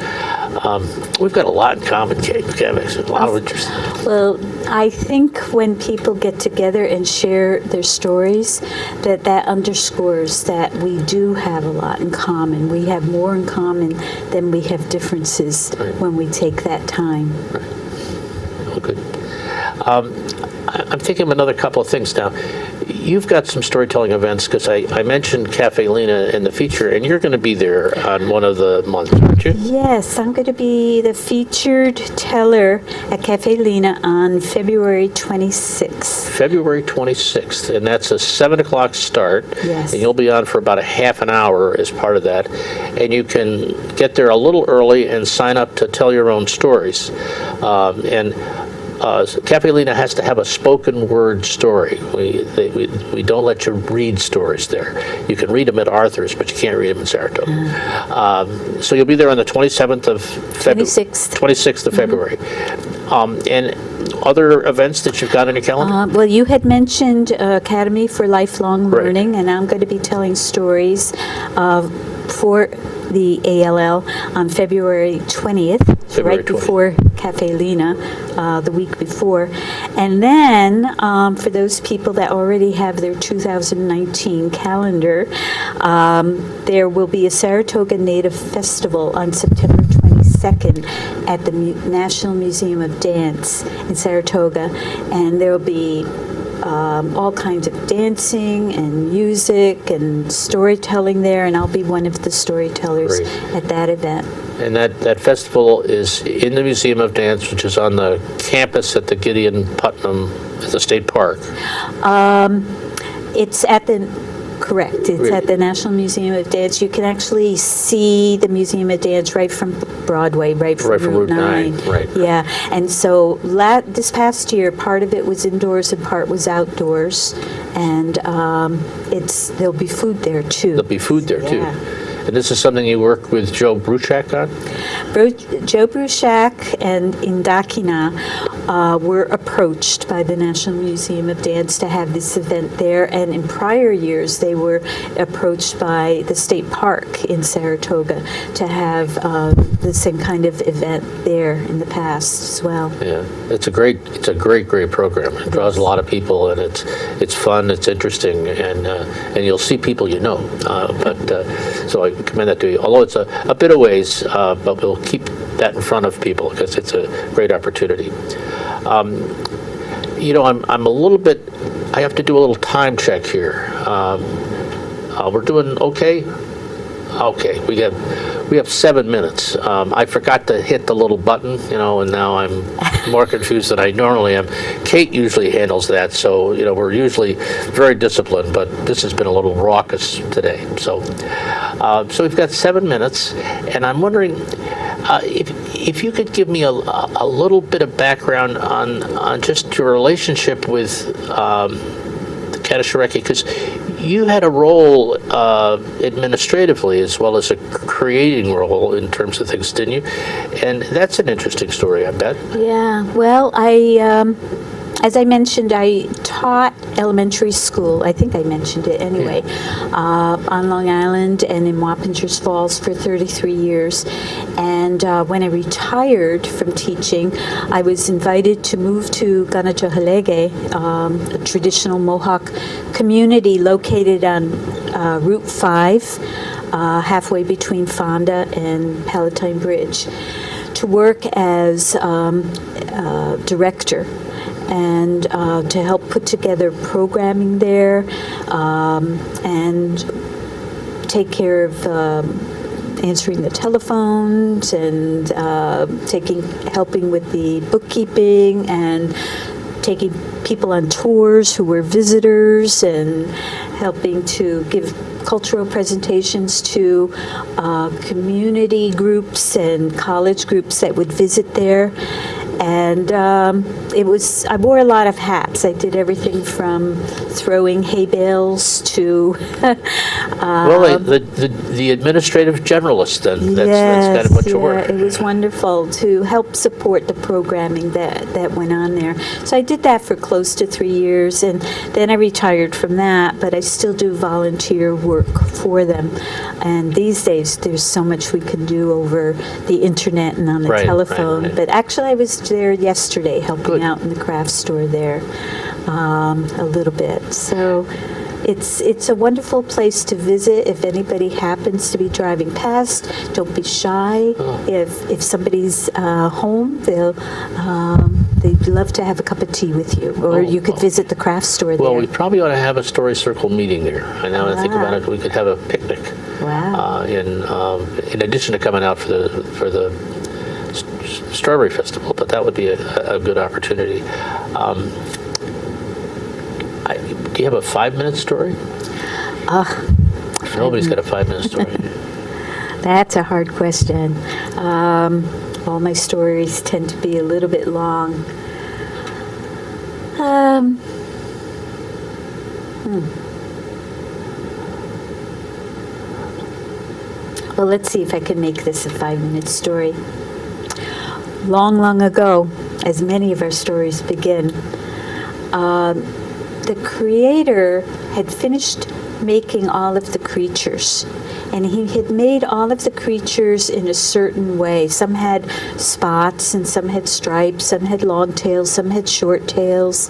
[SPEAKER 3] We've got a lot in common, Kay. There's a lot of interest.
[SPEAKER 4] Well, I think when people get together and share their stories, that underscores that we do have a lot in common. We have more in common than we have differences when we take that time.
[SPEAKER 3] Right. Well, good. I'm thinking of another couple of things now. You've got some storytelling events, because I mentioned Cafe Lena in the feature, and you're going to be there on one of the months, aren't you?
[SPEAKER 4] Yes, I'm going to be the featured teller at Cafe Lena on February 26th.
[SPEAKER 3] February 26th, and that's a 7 o'clock start.
[SPEAKER 4] Yes.
[SPEAKER 3] And you'll be on for about a half an hour as part of that. And you can get there a little early and sign up to tell your own stories. And Cafe Lena has to have a spoken word story. We don't let you read stories there. You can read them at Arthur's, but you can't read them in Saratoga. So you'll be there on the 27th of February. 26th of February. And other events that you've got on your calendar?
[SPEAKER 4] Well, you had mentioned Academy for Lifelong
[SPEAKER 3] Right.
[SPEAKER 4] Learning, and I'm going to be telling stories for the ALL on February 20th,
[SPEAKER 3] February
[SPEAKER 4] right
[SPEAKER 3] 20th.
[SPEAKER 4] before Cafe Lena, the week before. And then, for those people that already have their 2019 calendar, there will be a Saratoga Native Festival on September 22nd at the National Museum of Dance in Saratoga, and there will be all kinds of dancing and music and storytelling there, and I'll be one of the storytellers
[SPEAKER 3] Great.
[SPEAKER 4] at that event.
[SPEAKER 3] And that festival is in the Museum of Dance, which is on the campus at the Gideon Putnam at the State Park.
[SPEAKER 4] It's at the Correct. It's at the National Museum of Dance. You can actually see the Museum of Dance right from Broadway, right from Route 9.
[SPEAKER 3] Right.
[SPEAKER 4] Yeah. And so this past year, part of it was indoors and part was outdoors. And there'll be food there, too.
[SPEAKER 3] There'll be food there, too.
[SPEAKER 4] Yeah.
[SPEAKER 3] And this is something you work with Joe Bruchak on?
[SPEAKER 4] Joe Bruchak and Indakina were approached by the National Museum of Dance to have this event there, and in prior years they were approached by the State Park in Saratoga to have the same kind of event there in the past as well.
[SPEAKER 3] Yeah, it's a great program. It draws a lot of people, and it's fun, it's interesting, and you'll see people you know. So I commend that to you. Although it's a bit of ways, but we'll keep that in front of people because it's a great opportunity. I'm a little bit. I have to do a little time check here. We're doing okay. Okay, we have 7 minutes. I forgot to hit the little button, and now I'm more confused than I normally am. Kate usually handles that, so we're usually very disciplined, but this has been a little raucous today. So we've got 7 minutes, and I'm wondering if you could give me a little bit of background on just your relationship with the Katashareki, because you had a role administratively as well as a creating role in terms of things, didn't you? And that's an interesting story, I bet.
[SPEAKER 4] Yeah, well, as I mentioned, I taught elementary school, I think I mentioned it anyway, on Long Island and in Wappingers Falls for 33 years. And when I retired from teaching, I was invited to move to Ganachohalege, a traditional Mohawk community located on Route 5, halfway between Fonda and Palatine Bridge, to work as director and to help put together programming there and take care of answering the telephones and helping with the bookkeeping and taking people on tours who were visitors and helping to give cultural presentations to community groups and college groups that would visit there. And I wore a lot of hats. I did everything from throwing hay bales to...
[SPEAKER 3] well, the administrative generalist, then. That's kind of what you were.
[SPEAKER 4] It was wonderful to help support the programming that went on there. So I did that for close to 3 years, and then I retired from that, but I still do volunteer work for them. And these days, there's so much we can do over the internet and on the telephone.
[SPEAKER 3] Right.
[SPEAKER 4] But actually, I was there yesterday helping out in the craft store there a little bit. So it's a wonderful place to visit. If anybody happens to be driving past, don't be shy. If somebody's home, they'd love to have a cup of tea with you, or you could visit the craft store there.
[SPEAKER 3] Well, we probably ought to have a Story Circle meeting there. And now that I think about it, we could have a picnic.
[SPEAKER 4] Wow.
[SPEAKER 3] In addition to coming out for the Strawberry Festival, but that would be a good opportunity. Do you have a 5-minute story? Nobody's got a 5-minute story.
[SPEAKER 4] That's a hard question. All my stories tend to be a little bit long. Um, Well, let's see if I can make this a 5-minute story. Long, long ago, as many of our stories begin, the Creator had finished making all of the creatures. And he had made all of the creatures in a certain way. Some had spots, and some had stripes, some had long tails, some had short tails.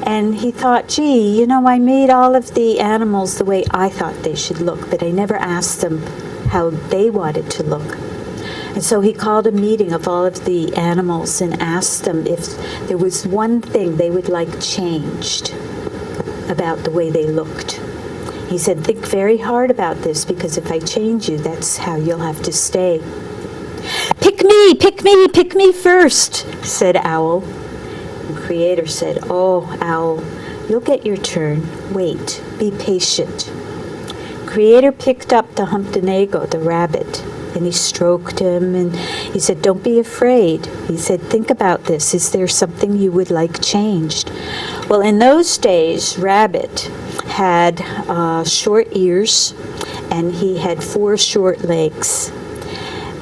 [SPEAKER 4] And he thought, gee, I made all of the animals the way I thought they should look, but I never asked them how they wanted to look. And so he called a meeting of all of the animals and asked them if there was one thing they would like changed about the way they looked. He said, think very hard about this, because if I change you, that's how you'll have to stay. Pick me first, said Owl. The Creator said, oh, Owl, you'll get your turn. Wait, be patient. Creator picked up the Humptonago, the rabbit, and he stroked him, and he said, don't be afraid. He said, think about this. Is there something you would like changed? Well, in those days, Rabbit had short ears, and he had 4 short legs.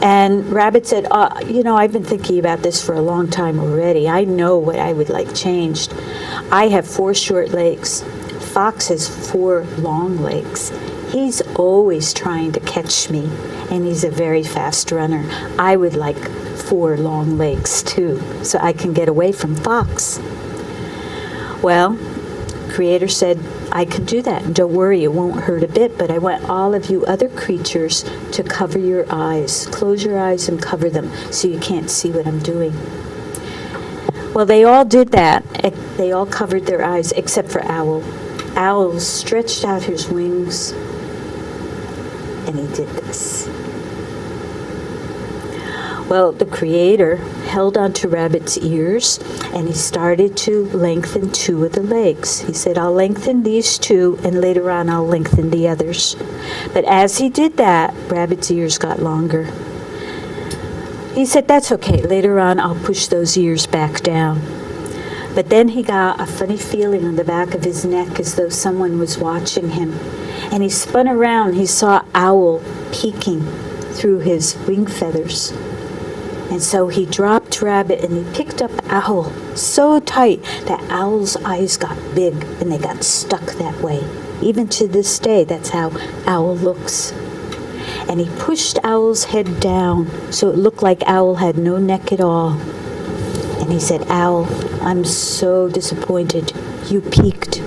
[SPEAKER 4] And Rabbit said, I've been thinking about this for a long time already. I know what I would like changed. I have 4 short legs. Fox has 4 long legs. He's always trying to catch me, and he's a very fast runner. I would like 4 long legs, too, so I can get away from Fox. Well, Creator said, I can do that, and don't worry, it won't hurt a bit, but I want all of you other creatures to cover your eyes. Close your eyes and cover them so you can't see what I'm doing. Well, they all did that. They all covered their eyes except for Owl. Owl stretched out his wings, and he did this. Well, the Creator held onto Rabbit's ears, and he started to lengthen 2 of the legs. He said, I'll lengthen these 2, and later on I'll lengthen the others. But as he did that, Rabbit's ears got longer. He said, that's okay. Later on I'll push those ears back down. But then he got a funny feeling on the back of his neck, as though someone was watching him. And he spun around. He saw Owl peeking through his wing feathers. And so he dropped Rabbit, and he picked up Owl so tight that Owl's eyes got big, and they got stuck that way. Even to this day, that's how Owl looks. And he pushed Owl's head down so it looked like Owl had no neck at all. And he said, Owl, I'm so disappointed. You peeked.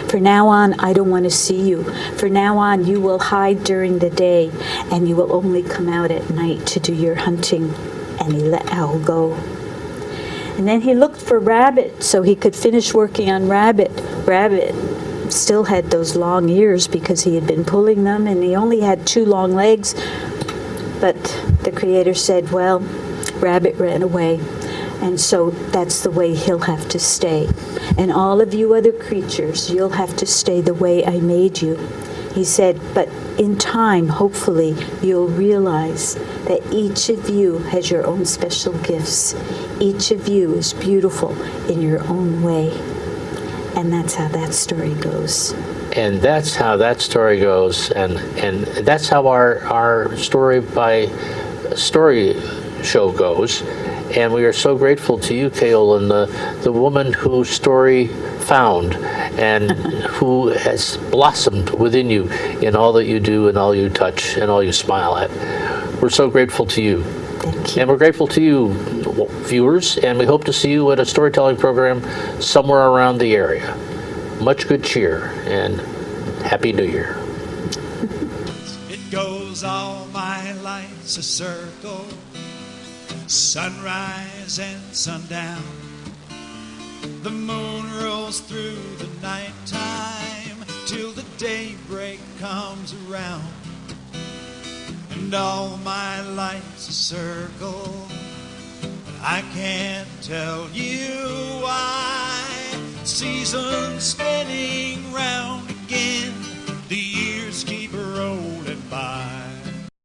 [SPEAKER 4] For now on, I don't want to see you. For now on, you will hide during the day, and you will only come out at night to do your hunting. And he let Owl go. And then he looked for Rabbit so he could finish working on Rabbit. Rabbit still had those long ears because he had been pulling them, and he only had 2 long legs. But the Creator said, well, Rabbit ran away, and so that's the way he'll have to stay. And all of you other creatures, you'll have to stay the way I made you. He said, but in time, hopefully, you'll realize that each of you has your own special gifts. Each of you is beautiful in your own way. And that's how that story goes.
[SPEAKER 3] And that's how that story goes, and that's how our Story by Story show goes. And we are so grateful to you, Kay Olan, the woman whose story found and who has blossomed within you in all that you do and all you touch and all you smile at. We're so grateful to you.
[SPEAKER 4] Thank you.
[SPEAKER 3] And we're grateful to you, viewers, and we hope to see you at a storytelling program somewhere around the area. Much good cheer, and Happy New Year.
[SPEAKER 2] It goes all my life's a circle, sunrise and sundown. The moon rolls through the nighttime till the daybreak comes around. And all my life's a circle, but I can't tell you why. Seasons spinning round again,